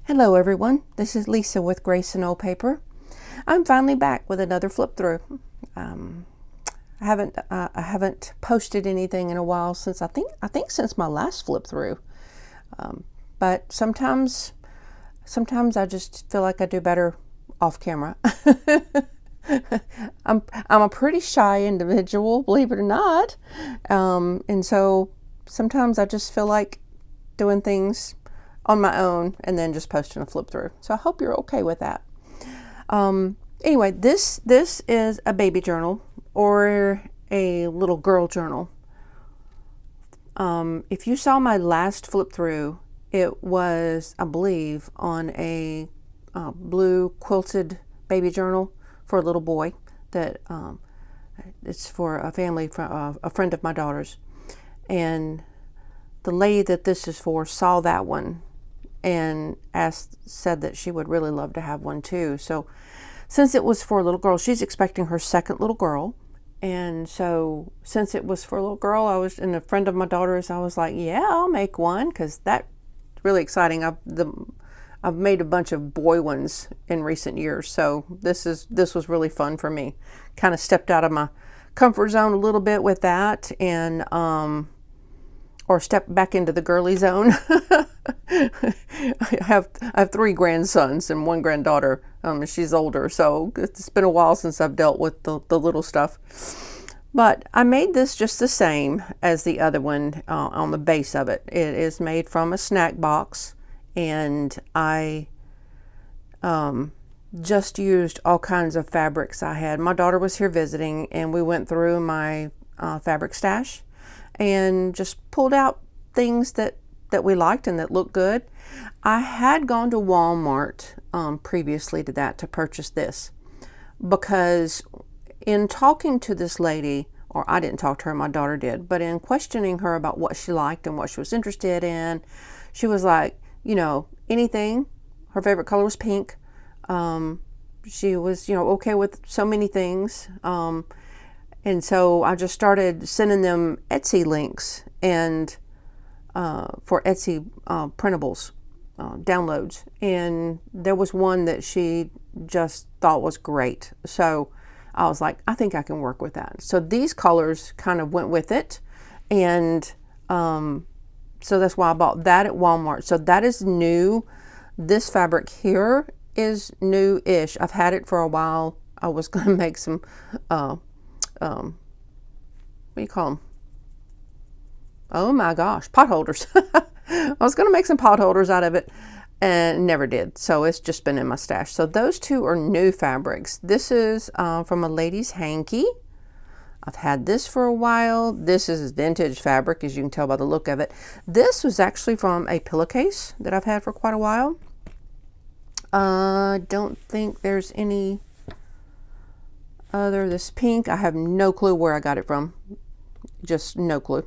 Hello everyone, this is Lisa with Grace and Old Paper. I'm finally back with another flip through. I haven't posted anything in a while since I think since my last flip through. But sometimes I just feel like I do better off camera. I'm a pretty shy individual, believe it or not, and so sometimes I just feel like doing things on my own and then just posting a flip through. So I hope you're okay with that. Anyway, this is a baby journal or a little girl journal. If you saw my last flip through, it was, I believe, on a blue quilted baby journal for a little boy that it's for a family, a friend of my daughter's. And the lady that this is for saw that one and said that she would really love to have one too. So since it was for a little girl, she's expecting her second little girl. And so since it was for a little girl, and a friend of my daughter's, I was like, yeah, I'll make one, because that's really exciting. I've made a bunch of boy ones in recent years, so this was really fun for me. Kind of stepped out of my comfort zone a little bit with that, and or step back into the girly zone. I have three grandsons and one granddaughter. She's older, so it's been a while since I've dealt with the little stuff. But I made this just the same as the other one on the base of it. It is made from a snack box, and I just used all kinds of fabrics I had. My daughter was here visiting, and we went through my fabric stash and just pulled out things that we liked and that looked good. I had gone to Walmart previously to that to purchase this, because in talking to this lady, or I didn't talk to her, my daughter did, but in questioning her about what she liked and what she was interested in, she was like, anything. Her favorite color was pink. She was, okay with so many things. And so I just started sending them Etsy links and for Etsy printables, downloads. And there was one that she just thought was great. So I was like, I think I can work with that. So these colors kind of went with it. And so that's why I bought that at Walmart. So that is new. This fabric here is new-ish. I've had it for a while. I was going to make some what do you call them? Oh my gosh, pot holders. I was going to make some pot holders out of it and never did. So it's just been in my stash. So those two are new fabrics. This is from a lady's hanky. I've had this for a while. This is vintage fabric, as you can tell by the look of it. This was actually from a pillowcase that I've had for quite a while. Don't think there's any other. This pink, I have no clue where I got it from. Just no clue.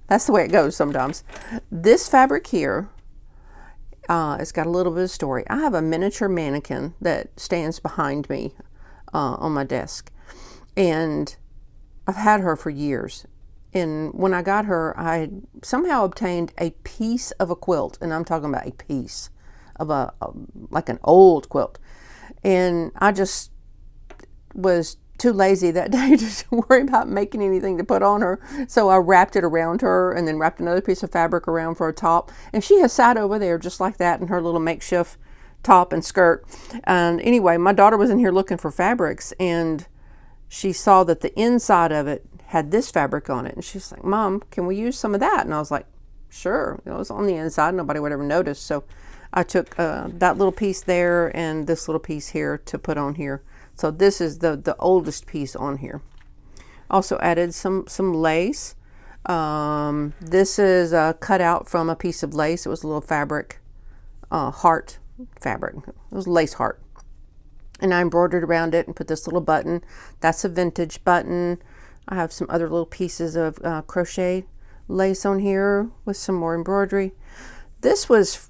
That's the way it goes sometimes. This fabric here, it's got a little bit of story. I have a miniature mannequin that stands behind me on my desk, and I've had her for years. And when I got her, I somehow obtained a piece of a quilt, and I'm talking about a piece of like an old quilt, and I just was too lazy that day to worry about making anything to put on her. So I wrapped it around her and then wrapped another piece of fabric around for a top. And she has sat over there just like that in her little makeshift top and skirt. And anyway, my daughter was in here looking for fabrics, and she saw that the inside of it had this fabric on it. And she's like, Mom, can we use some of that? And I was like, sure. It was on the inside. Nobody would ever notice. So I took that little piece there and this little piece here to put on here. So this is the oldest piece on here. Also added some lace. This is cut out from a piece of lace. It was a little fabric, heart fabric. It was a lace heart. And I embroidered around it and put this little button. That's a vintage button. I have some other little pieces of crochet lace on here with some more embroidery. This was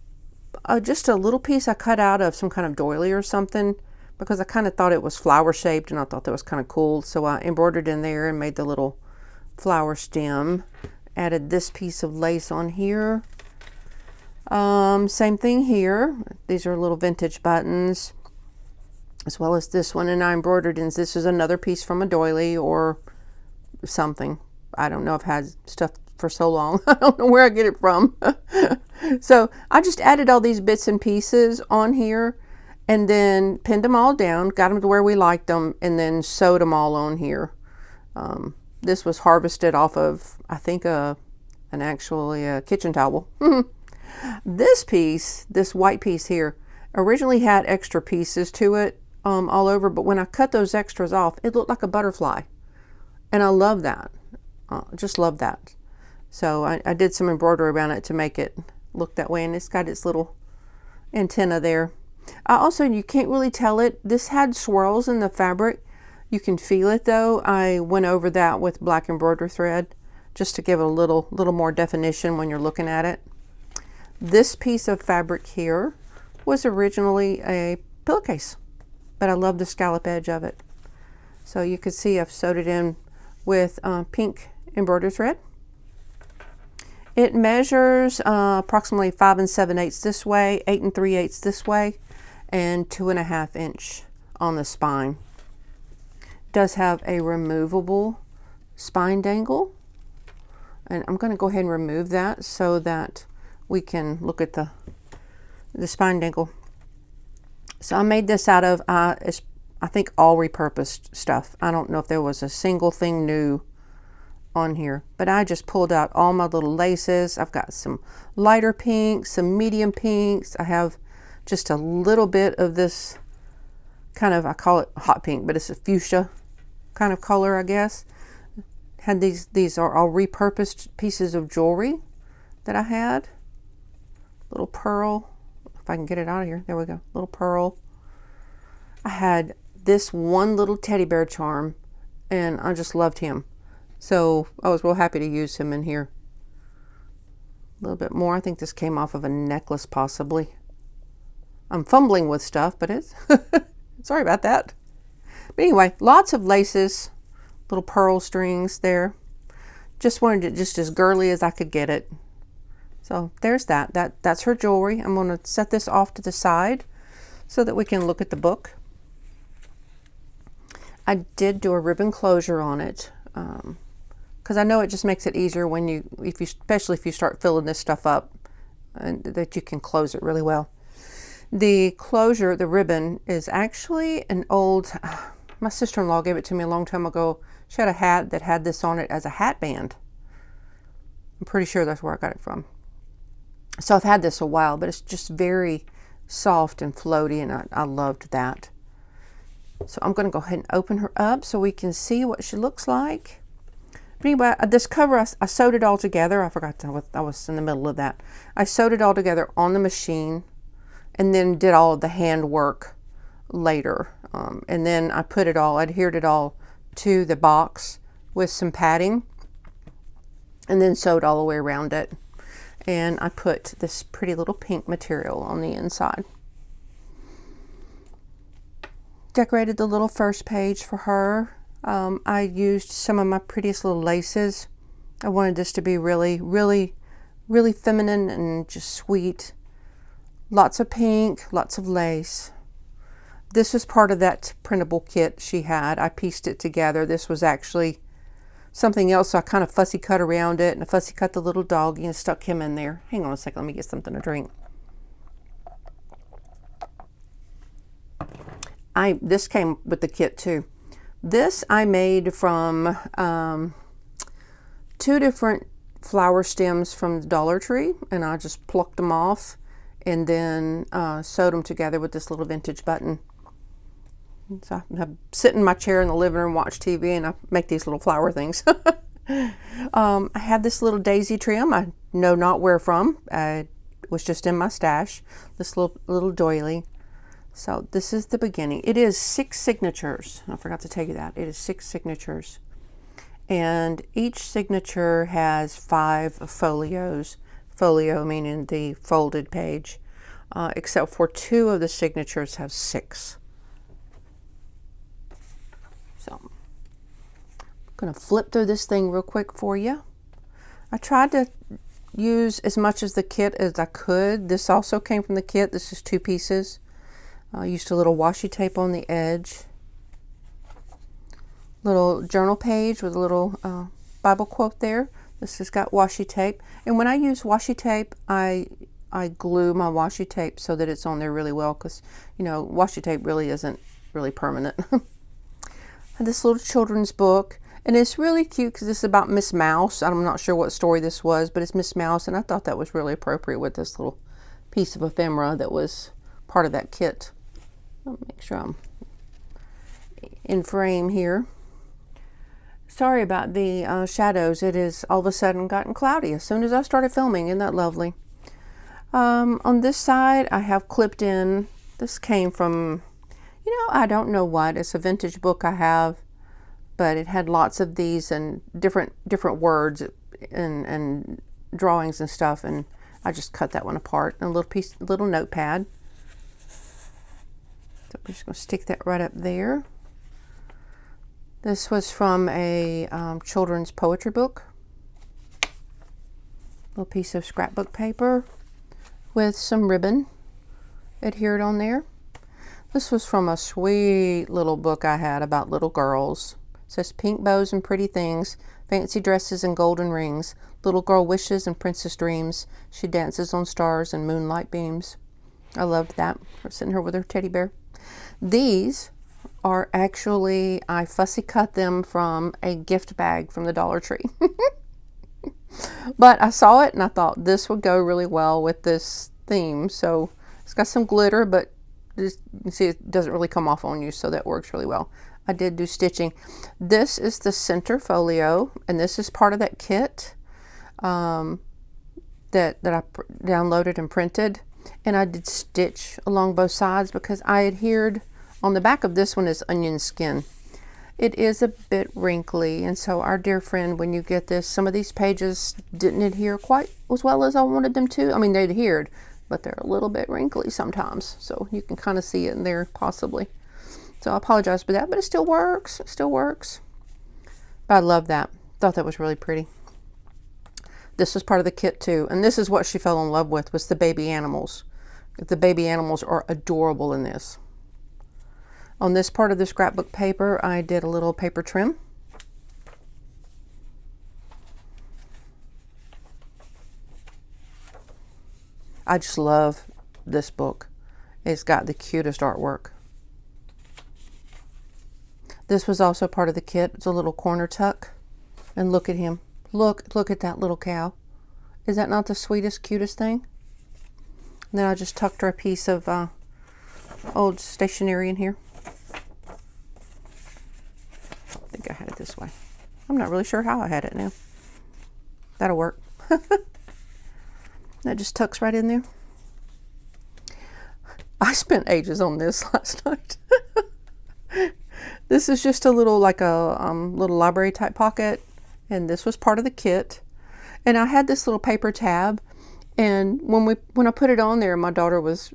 just a little piece I cut out of some kind of doily or something, because I kind of thought it was flower shaped and I thought that was kind of cool. So I embroidered in there and made the little flower stem. Added this piece of lace on here. Same thing here. These are little vintage buttons, as well as this one, and I embroidered in. This is another piece from a doily or something. I don't know. I've had stuff for so long. I don't know where I get it from. So I just added all these bits and pieces on here and then pinned them all down, got them to where we liked them, and then sewed them all on here. This was harvested off of, I think, actually a kitchen towel. This piece, this white piece here, originally had extra pieces to it all over, but when I cut those extras off, it looked like a butterfly. And I love that. Just love that. So I did some embroidery around it to make it look that way, and it's got its little antenna there. Also, you can't really tell it. This had swirls in the fabric. You can feel it though. I went over that with black embroidery thread just to give it a little more definition when you're looking at it. This piece of fabric here was originally a pillowcase, but I love the scallop edge of it. So you can see I've sewed it in with pink embroidery thread. It measures approximately 5 7/8 this way, 8 3/8 this way, and 2.5 inch on the spine. It does have a removable spine dangle, and I'm going to go ahead and remove that so that we can look at the spine dangle. So I made this out of I think all repurposed stuff. I don't know if there was a single thing new on here, but I just pulled out all my little laces. I've got some lighter pinks, some medium pinks. I have just a little bit of this kind of, I call it hot pink, but it's a fuchsia kind of color, I guess. Had these are all repurposed pieces of jewelry that I had. Little pearl, if I can get it out of here. There we go, little pearl. I had this one little teddy bear charm, and I just loved him. So I was real happy to use him in here. A little bit more. I think this came off of a necklace, possibly. I'm fumbling with stuff, but it's sorry about that. But anyway, lots of laces, little pearl strings there. Just wanted it just as girly as I could get it. So there's that. That's her jewelry. I'm going to set this off to the side so that we can look at the book. I did do a ribbon closure on it because I know it just makes it easier when especially if you start filling this stuff up, and that you can close it really well. The closure, the ribbon, is actually an old, my sister-in-law gave it to me a long time ago. She had a hat that had this on it as a hat band. I'm pretty sure that's where I got it from. So I've had this a while, but it's just very soft and floaty, and I loved that. So I'm going to go ahead and open her up so we can see what she looks like. But anyway, this cover, I sewed it all together. I forgot I was in the middle of that. I sewed it all together on the machine and then did all of the hand work later. And then I adhered it all to the box with some padding and then sewed all the way around it. And I put this pretty little pink material on the inside. Decorated the little first page for her. I used some of my prettiest little laces. I wanted this to be really, really, really feminine and just sweet. Lots of pink, lots of lace. This was part of that printable kit she had. I pieced it together. This was actually something else, so I kind of fussy cut around it, and I fussy cut the little doggy and stuck him in there. Hang on a second, let me get something to drink. This came with the kit too. This I made from 2 different flower stems from the Dollar Tree, and I just plucked them off and then sewed them together with this little vintage button. So I sit in my chair in the living room, watch TV, and I make these little flower things. I have this little daisy trim. I know not where from. It was just in my stash. This little doily. So this is the beginning. It is 6 signatures. I forgot to tell you that. It is 6 signatures. And each signature has 5 folios. Folio meaning the folded page. Except for 2 of the signatures have 6. So I'm going to flip through this thing real quick for you. I tried to use as much as the kit as I could. This also came from the kit. This is 2 pieces. I used a little washi tape on the edge. Little journal page with a little Bible quote there. This has got washi tape. And when I use washi tape, I glue my washi tape so that it's on there really well, because, you know, washi tape really isn't really permanent. And this little children's book. And it's really cute because this is about Miss Mouse. I'm not sure what story this was, but it's Miss Mouse. And I thought that was really appropriate with this little piece of ephemera that was part of that kit. Let me make sure I'm in frame here. Sorry about the shadows. It is all of a sudden gotten cloudy as soon as I started filming. Isn't that lovely? On this side, I have clipped in, this came from, you know, I don't know what. It's a vintage book I have, but it had lots of these and different words and drawings and stuff, and I just cut that one apart. And a little notepad. So I'm just going to stick that right up there. This was from a children's poetry book. Little piece of scrapbook paper with some ribbon adhered on there. This was from a sweet little book I had about little girls. It says pink bows and pretty things, fancy dresses and golden rings, little girl wishes and princess dreams. She dances on stars and moonlight beams. I loved that. We're sitting here with her teddy bear. These are actually, I fussy cut them from a gift bag from the Dollar Tree. But I saw it and I thought this would go really well with this theme. So it's got some glitter, but you can see it doesn't really come off on you, so that works really well. I did do stitching. This is the center folio, and this is part of that kit that I downloaded and printed. And I did stitch along both sides because I adhered. On the back of this one is onion skin. It is a bit wrinkly, and so our dear friend, when you get this, some of these pages didn't adhere quite as well as I wanted them to. I mean, they adhered, but they're a little bit wrinkly sometimes, so you can kind of see it in there possibly. So I apologize for that, but it still works. It still works. But I love that. Thought that was really pretty. This was part of the kit too, and this is what she fell in love with, was the baby animals. The baby animals are adorable in this. On this part of the scrapbook paper, I did a little paper trim. I just love this book. It's got the cutest artwork. This was also part of the kit. It's a little corner tuck. And look at him. Look at that little cow. Is that not the sweetest, cutest thing? And then I just tucked her a piece of old stationery in here. I think I had it this way. I'm not really sure how I had it now. That'll work. That just tucks right in there. I spent ages on this last night. This is just a little, like a little library type pocket, and this was part of the kit. And I had this little paper tab, and when I put it on there, my daughter was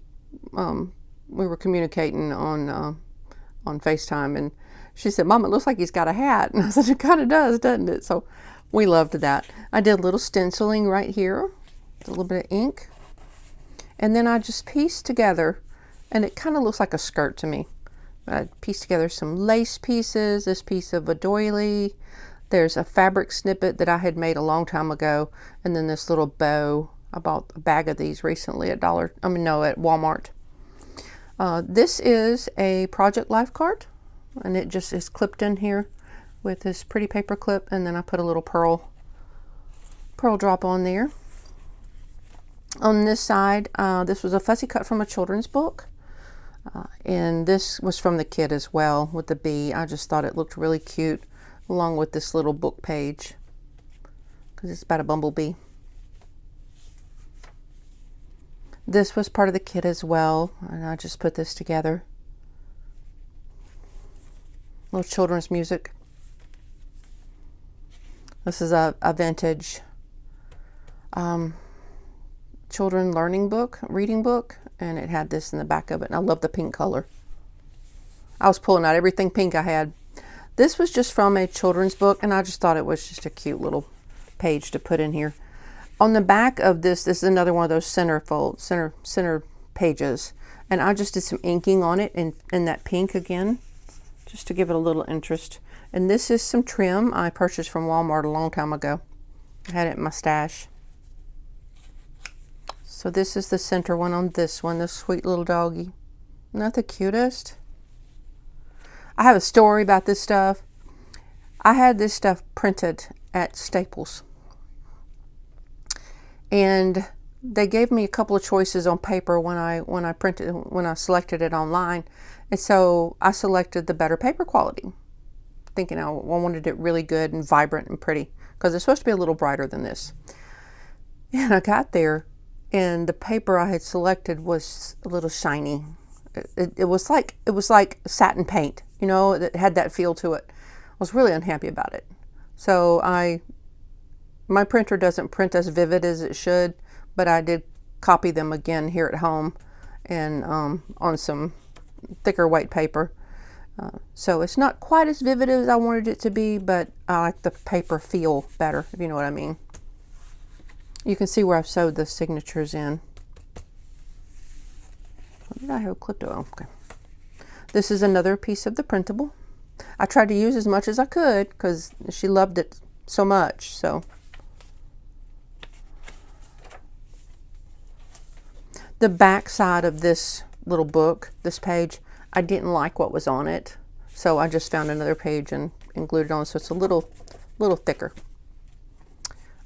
we were communicating on FaceTime, and she said, "Mom, it looks like he's got a hat." And I said, "It kind of does, doesn't it?" So we loved that. I did a little stenciling right here, a little bit of ink, and then I just pieced together, and it kind of looks like a skirt to me. I pieced together some lace pieces, this piece of a doily. There's a fabric snippet that I had made a long time ago, and then this little bow. I bought a bag of these recently at Walmart. This is a Project Life card, and it just is clipped in here with this pretty paper clip, and then I put a little pearl drop on there. On this side, this was a fussy cut from a children's book. And this was from the kit as well with the bee. I just thought it looked really cute along with this little book page because it's about a bumblebee. This was part of the kit as well, and I just put this together. Little children's music. This is a vintage children reading book, and it had this in the back of it, and I love the pink color. I was pulling out everything pink I had. This was just from a children's book, and I just thought it was just a cute little page to put in here. On the back of this is another one of those center pages. And I just did some inking on it in that pink again, just to give it a little interest. And this is some trim I purchased from Walmart a long time ago. I had it in my stash. So this is the center one on this one, this sweet little doggy. Not the cutest? I have a story about this stuff. I had this stuff printed at Staples. And they gave me a couple of choices on paper when I selected it online. And so I selected the better paper quality, thinking I wanted it really good and vibrant and pretty, because it's supposed to be a little brighter than this. And I got there, and the paper I had selected was a little shiny. It was like satin paint, you know, it had that feel to it. I was really unhappy about it. So my printer doesn't print as vivid as it should, but I did copy them again here at home and on some thicker weight paper. So it's not quite as vivid as I wanted it to be, but I like the paper feel better, if you know what I mean. You can see where I've sewed the signatures in. What did I have clipped? Oh, okay. This is another piece of the printable. I tried to use as much as I could because she loved it so much. So the back side of this little book, this page, I didn't like what was on it, so I just found another page and glued it on, so it's a little thicker.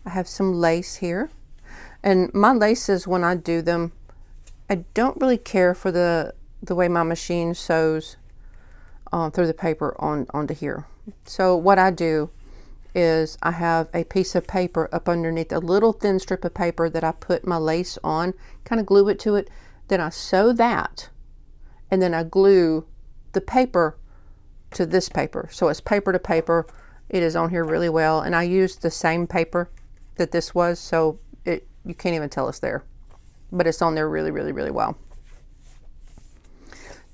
I have some lace here, and my laces, when I do them, I don't really care for the way my machine sews through the paper onto here. So what I do is I have a piece of paper up underneath, a little thin strip of paper that I put my lace on, kind of glue it to it, then I sew that, and then I glue the paper to this paper. So it's paper to paper. It is on here really well, and I used the same paper that this was, so you can't even tell it's there, but it's on there really, really, really well.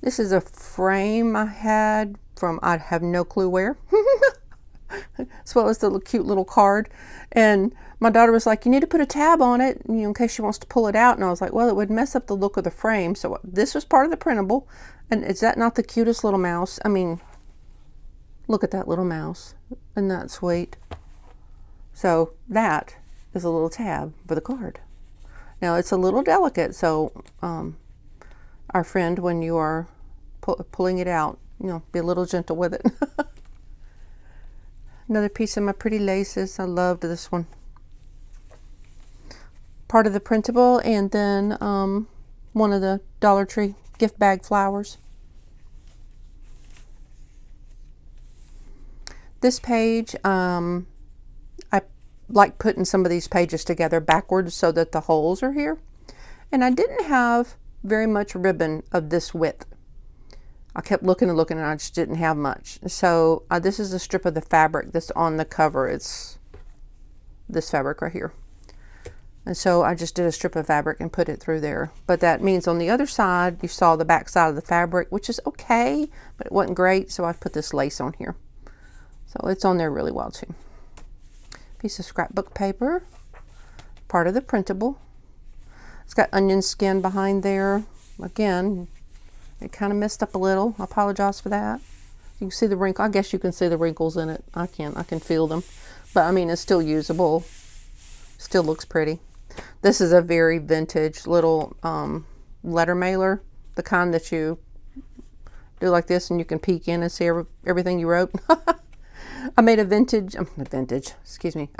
This is a frame I had from I have no clue where. As well as the cute little card. And my daughter was like, you need to put a tab on it, you know, in case she wants to pull it out. And I was like, well, it would mess up the look of the frame. So this was part of the printable. And is that not the cutest little mouse? I mean, look at that little mouse. Isn't that sweet? So that is a little tab for the card. Now it's a little delicate, so our friend, when you are pulling it out, you know, be a little gentle with it. Another piece of my pretty laces. I loved this one. Part of the printable, and then one of the Dollar Tree gift bag flowers. This page, I like putting some of these pages together backwards so that the holes are here. And I didn't have very much ribbon of this width. I kept looking and looking, and I just didn't have much. So this is a strip of the fabric that's on the cover. It's this fabric right here. And so I just did a strip of fabric and put it through there. But that means on the other side, you saw the back side of the fabric, which is okay, but it wasn't great. So I put this lace on here. So it's on there really well too. Piece of scrapbook paper, part of the printable. It's got onion skin behind there. Again, it kind of messed up a little. I apologize for that. You can see the wrinkle. I guess you can see the wrinkles in it. I can feel them. But I mean, it's still usable. Still looks pretty. This is a very vintage little letter mailer. The kind that you do like this and you can peek in and see everything you wrote. I made a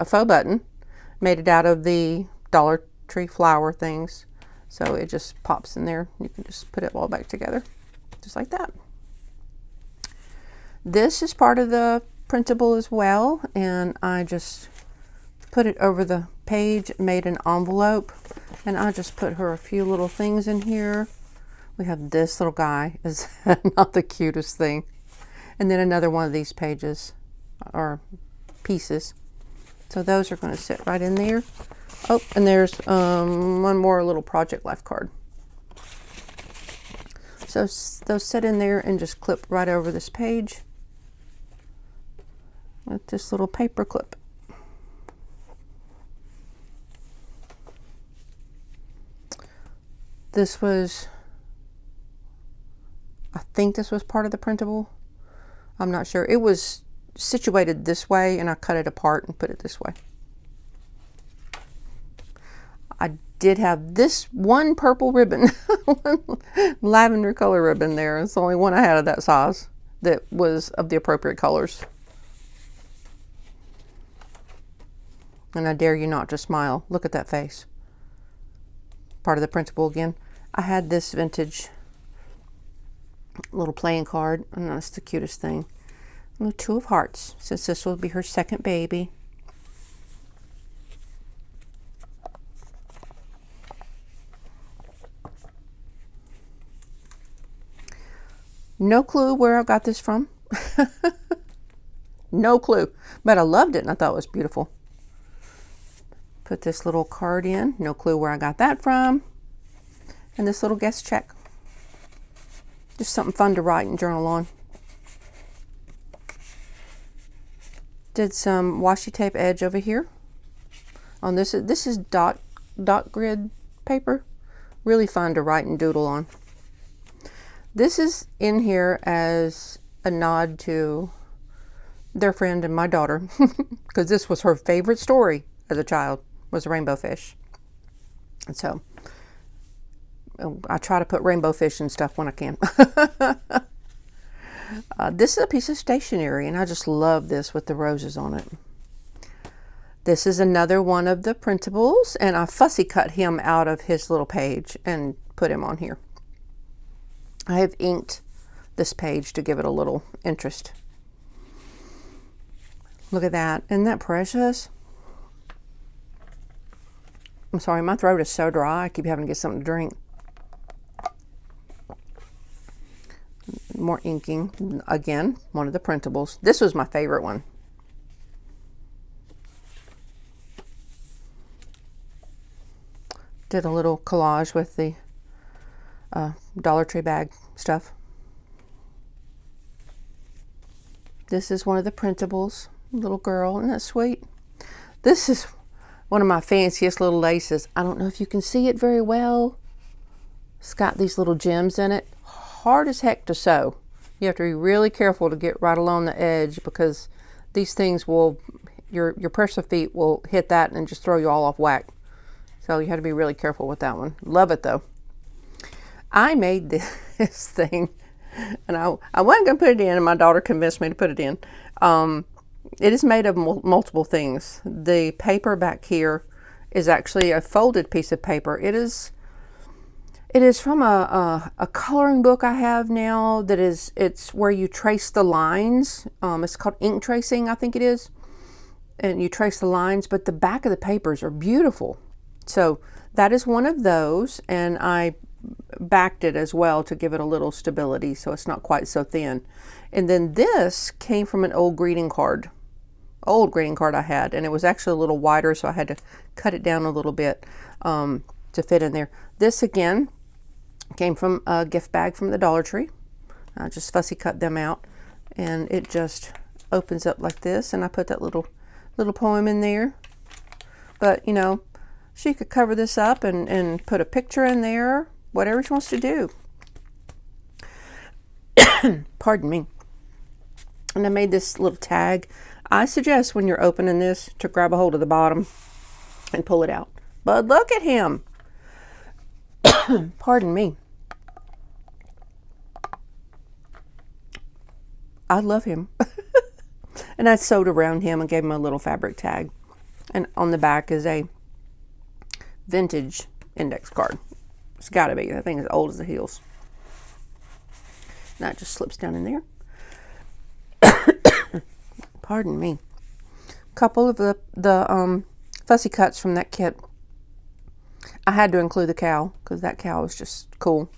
faux button. Made it out of the Dollar Tree flower things. So it just pops in there. You can just put it all back together, just like that. This is part of the printable as well, and I just put it over the page, made an envelope, and I just put her a few little things in here. We have this little guy, is not the cutest thing. And then another one of these pages, or pieces. So those are going to sit right in there. Oh, and there's one more little project life card. So those sit in there and just clip right over this page with this little paper clip. This was, I think this was part of the printable. I'm not sure. It was situated this way and I cut it apart and put it this way. I did have this one purple ribbon, one lavender color ribbon there. It's the only one I had of that size that was of the appropriate colors. And I dare you not to smile. Look at that face. Part of the printable again. I had this vintage little playing card, and that's the cutest thing. And the Two of Hearts, since this will be her second baby. No clue where I got this from. No clue, but I loved it and I thought it was beautiful. Put this little card in. No clue where I got that from. And this little guest check. Just something fun to write and journal on. Did some washi tape edge over here. On this is dot grid paper. Really fun to write and doodle on. This is in here as a nod to their friend and my daughter, because this was her favorite story as a child, was rainbow fish. And so I try to put rainbow fish and stuff when I can. This is a piece of stationery, and I just love this with the roses on it. This is another one of the printables, and I fussy cut him out of his little page and put him on here. I have inked this page to give it a little interest. Look at that. Isn't that precious? I'm sorry, my throat is so dry. I keep having to get something to drink. More inking. Again, one of the printables. This was my favorite one. Did a little collage with the Dollar Tree bag stuff. This is one of the printables. Little girl, isn't that sweet? This is one of my fanciest little laces. I don't know if you can see it very well. It's got these little gems in it. Hard as heck to sew. You have to be really careful to get right along the edge, because these things will, your pressure feet will hit that and just throw you all off whack. So you have to be really careful with that one. Love it though. I made this thing, and I wasn't going to put it in, and my daughter convinced me to put it in. It is made of multiple things. The paper back here is actually a folded piece of paper. It is from a coloring book I have now that it's where you trace the lines. It's called ink tracing, I think it is. And you trace the lines, but the back of the papers are beautiful. So that is one of those, and I backed it as well to give it a little stability so it's not quite so thin. And then this came from an old greeting card I had, and it was actually a little wider, so I had to cut it down a little bit to fit in there. This again came from a gift bag from the Dollar Tree. I just fussy cut them out, and it just opens up like this, and I put that little poem in there. But you know, she could cover this up and put a picture in there, whatever she wants to do. Pardon me. And I made this little tag. I suggest when you're opening this to grab a hold of the bottom and pull it out. But look at him. Pardon me. I love him. And I sewed around him and gave him a little fabric tag. And on the back is a vintage index card. It's got to be. That thing is old as the hills. That just slips down in there. Pardon me. A couple of the fussy cuts from that kit. I had to include the cow because that cow is just cool.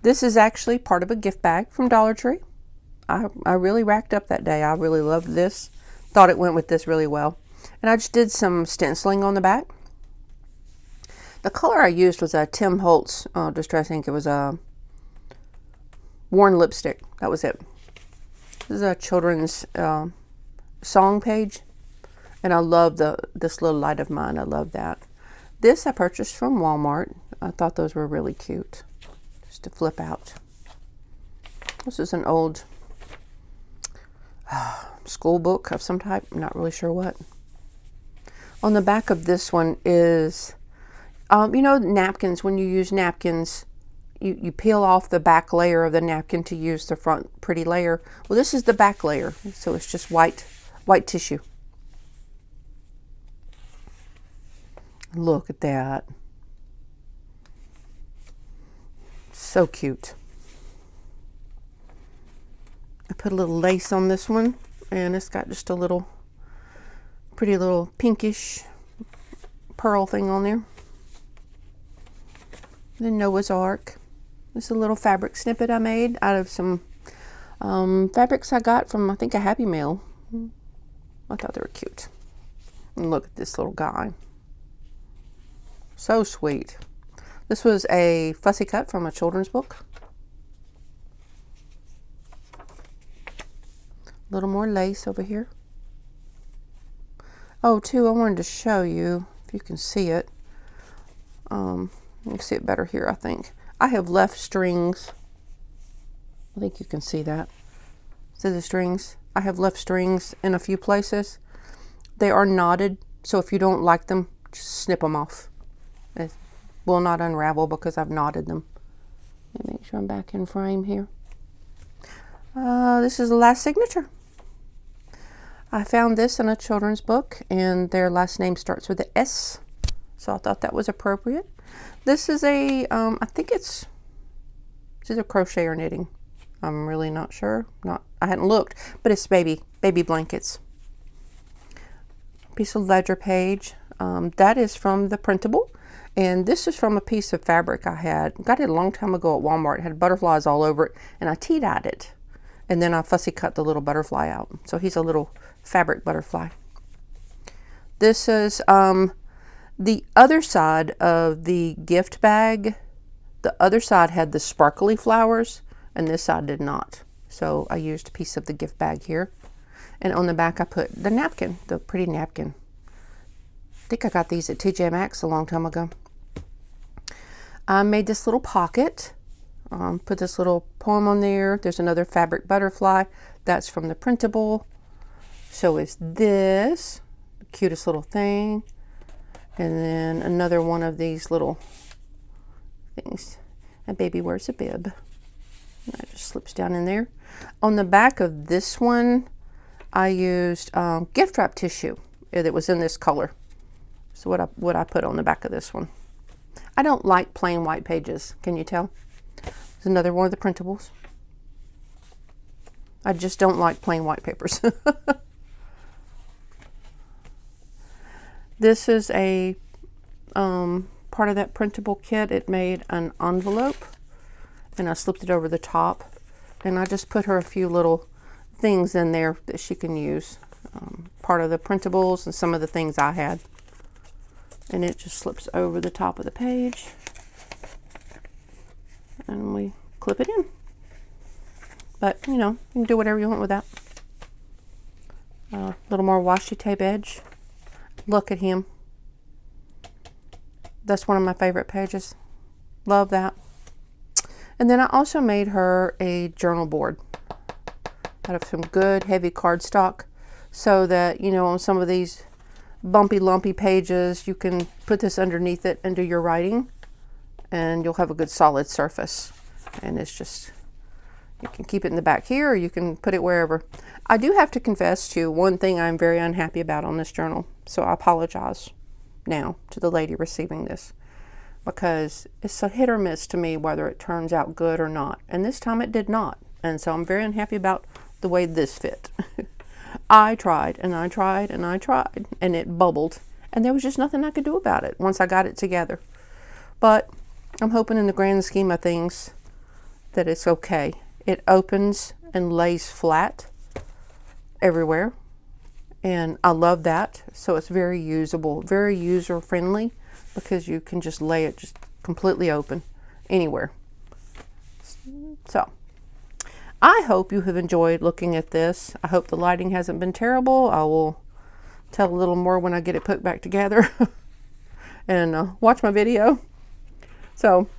This is actually part of a gift bag from Dollar Tree. I really racked up that day. I really loved this. Thought it went with this really well. And I just did some stenciling on the back. The color I used was a Tim Holtz Distress Ink. It was a worn lipstick. That was it. This is a children's song page. And I love this little light of mine. I love that. This I purchased from Walmart. I thought those were really cute, just to flip out. This is an old school book of some type. I'm not really sure what. On the back of this one is, you know, napkins. When you use napkins, you peel off the back layer of the napkin to use the front pretty layer. Well, this is the back layer, so it's just white tissue. Look at that. So cute. I put a little lace on this one, and it's got just a little pretty little pinkish pearl thing on there. Then Noah's Ark. This is a little fabric snippet I made out of some fabrics I got from, I think, a Happy Meal. I thought they were cute. And look at this little guy. So sweet. This was a fussy cut from a children's book. A little more lace over here. Oh, too, I wanted to show you, if you can see it. You can see it better here, I think. I have left strings. I think you can see that. See the strings? I have left strings in a few places. They are knotted, so if you don't like them, just snip them off. It will not unravel because I've knotted them. Let me make sure I'm back in frame here. This is the last signature. I found this in a children's book, and their last name starts with an S, so I thought that was appropriate. This is a, I think it's either crochet or knitting. I'm really not sure. I hadn't looked, but it's baby blankets. Piece of ledger page. That is from the printable, and this is from a piece of fabric I had. Got it a long time ago at Walmart. It had butterflies all over it, and I tea-dyed it. And then I fussy cut the little butterfly out. So he's a little fabric butterfly. This is the other side of the gift bag. The other side had the sparkly flowers, and this side did not. So I used a piece of the gift bag here. And on the back I put the napkin, the pretty napkin. I think I got these at TJ Maxx a long time ago. I made this little pocket. Put this little poem on there. There's another fabric butterfly. That's from the printable. So is this. The cutest little thing. And then another one of these little things. A baby wears a bib. And that just slips down in there. On the back of this one, I used gift wrap tissue that was in this color. So what I put on the back of this one. I don't like plain white pages. Can you tell? It's another one of the printables. I just don't like plain white papers. This is a part of that printable kit. It made an envelope, and I slipped it over the top, and I just put her a few little things in there that she can use. Part of the printables and some of the things I had. And it just slips over the top of the page. And we clip it in. But, you know, you can do whatever you want with that. A little more washi tape edge. Look at him. That's one of my favorite pages. Love that. And then I also made her a journal board out of some good heavy cardstock, so that, you know, on some of these bumpy, lumpy pages, you can put this underneath it and do your writing, and you'll have a good solid surface. And it's just, you can keep it in the back here, or you can put it wherever. I do have to confess to one thing I'm very unhappy about on this journal, so I apologize now to the lady receiving this, because it's a hit or miss to me whether it turns out good or not, and this time it did not, and so I'm very unhappy about the way this fit. I tried and I tried and I tried, and it bubbled, and there was just nothing I could do about it once I got it together. But I'm hoping in the grand scheme of things that it's okay. It opens and lays flat everywhere, and I love that. So it's very usable, very user friendly, because you can just lay it just completely open anywhere. So I hope you have enjoyed looking at this. I hope the lighting hasn't been terrible. I will tell a little more when I get it put back together. And watch my video. So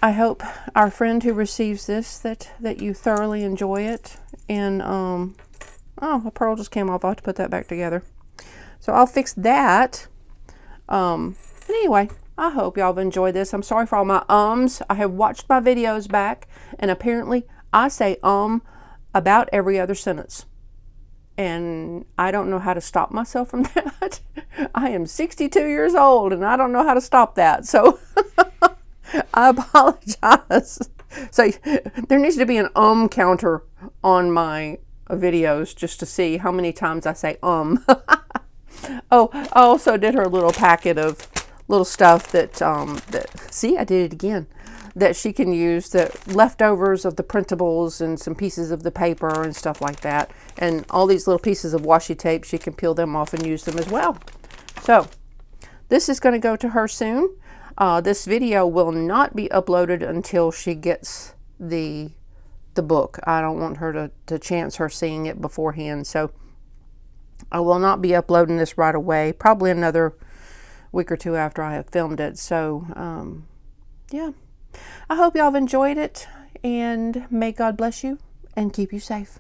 I hope our friend who receives this, that you thoroughly enjoy it. And oh, a pearl just came off. I'll have to put that back together. So I'll fix that. But anyway, I hope y'all have enjoyed this. I'm sorry for all my ums. I have watched my videos back, and apparently I say about every other sentence. And I don't know how to stop myself from that. I am 62 years old, and I don't know how to stop that. So I apologize. So there needs to be an counter on my videos just to see how many times I say Oh, I also did her a little packet of little stuff that see, I did it again, that she can use, the leftovers of the printables and some pieces of the paper and stuff like that. And all these little pieces of washi tape, she can peel them off and use them as well. So this is going to go to her soon. This video will not be uploaded until she gets the book. I don't want her to chance her seeing it beforehand. So I will not be uploading this right away, probably another week or two after I have filmed it. So yeah, I hope y'all have enjoyed it, and may God bless you and keep you safe.